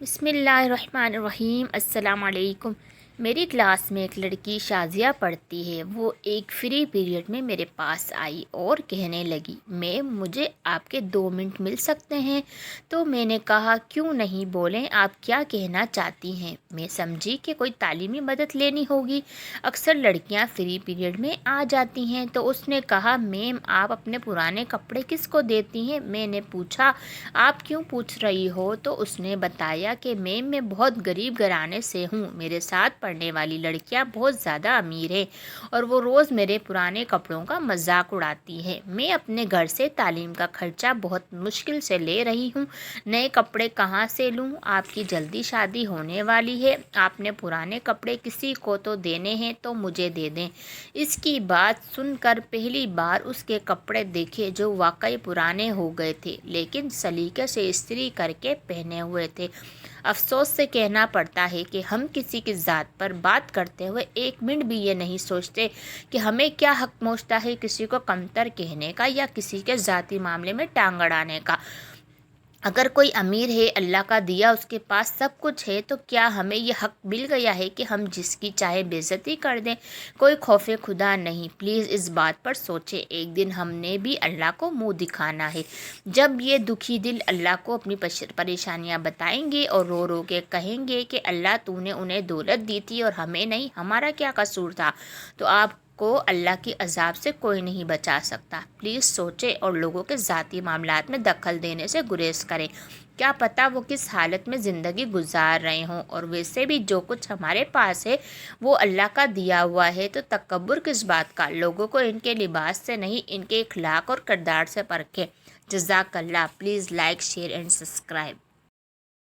بسم اللہ الرحمن الرحیم۔ السلام علیکم۔ میری کلاس میں ایک لڑکی شازیہ پڑھتی ہے۔ وہ ایک فری پیریڈ میں میرے پاس آئی اور کہنے لگی، میم مجھے آپ کے 2 منٹ مل سکتے ہیں؟ تو میں نے کہا کیوں نہیں، بولیں آپ کیا کہنا چاہتی ہیں۔ میں سمجھی کہ کوئی تعلیمی مدد لینی ہوگی، اکثر لڑکیاں فری پیریڈ میں آ جاتی ہیں۔ تو اس نے کہا، میم آپ اپنے پرانے کپڑے کس کو دیتی ہیں؟ میں نے پوچھا آپ کیوں پوچھ رہی ہو؟ تو اس نے بتایا کہ میم میں بہت غریب گھرانے سے ہوں، میرے ساتھ پڑھنے والی لڑکیاں بہت زیادہ امیر ہیں اور وہ روز میرے پرانے کپڑوں کا مذاق اڑاتی ہیں۔ میں اپنے گھر سے تعلیم کا خرچہ بہت مشکل سے لے رہی ہوں، نئے کپڑے کہاں سے لوں؟ آپ کی جلدی شادی ہونے والی ہے، آپ نے پرانے کپڑے کسی کو تو دینے ہیں تو مجھے دے دیں۔ اس کی بات سن کر پہلی بار اس کے کپڑے دیکھے جو واقعی پرانے ہو گئے تھے، لیکن سلیقے سے استری کر کے پہنے ہوئے تھے۔ افسوس سے کہنا پڑتا ہے کہ ہم کسی کی ذات پر بات کرتے ہوئے 1 منٹ بھی یہ نہیں سوچتے کہ ہمیں کیا حق پہنچتا ہے کسی کو کمتر کہنے کا یا کسی کے ذاتی معاملے میں ٹانگ اڑانے کا۔ اگر کوئی امیر ہے، اللہ کا دیا، اس کے پاس سب کچھ ہے، تو کیا ہمیں یہ حق مل گیا ہے کہ ہم جس کی چاہے بے عزتی کر دیں؟ کوئی خوف خدا نہیں۔ پلیز اس بات پر سوچیں، ایک دن ہم نے بھی اللہ کو منہ دکھانا ہے۔ جب یہ دکھی دل اللہ کو اپنی پریشانیاں بتائیں گے اور رو رو کے کہیں گے کہ اللہ تو نے انہیں دولت دی تھی اور ہمیں نہیں، ہمارا کیا قصور تھا، تو آپ کو اللہ کی عذاب سے کوئی نہیں بچا سکتا۔ پلیز سوچیں اور لوگوں کے ذاتی معاملات میں دخل دینے سے گریز کریں۔ کیا پتہ وہ کس حالت میں زندگی گزار رہے ہوں، اور ویسے بھی جو کچھ ہمارے پاس ہے وہ اللہ کا دیا ہوا ہے، تو تکبر کس بات کا؟ لوگوں کو ان کے لباس سے نہیں، ان کے اخلاق اور کردار سے پرکھیں۔ جزاک اللہ۔ Please like, share and subscribe.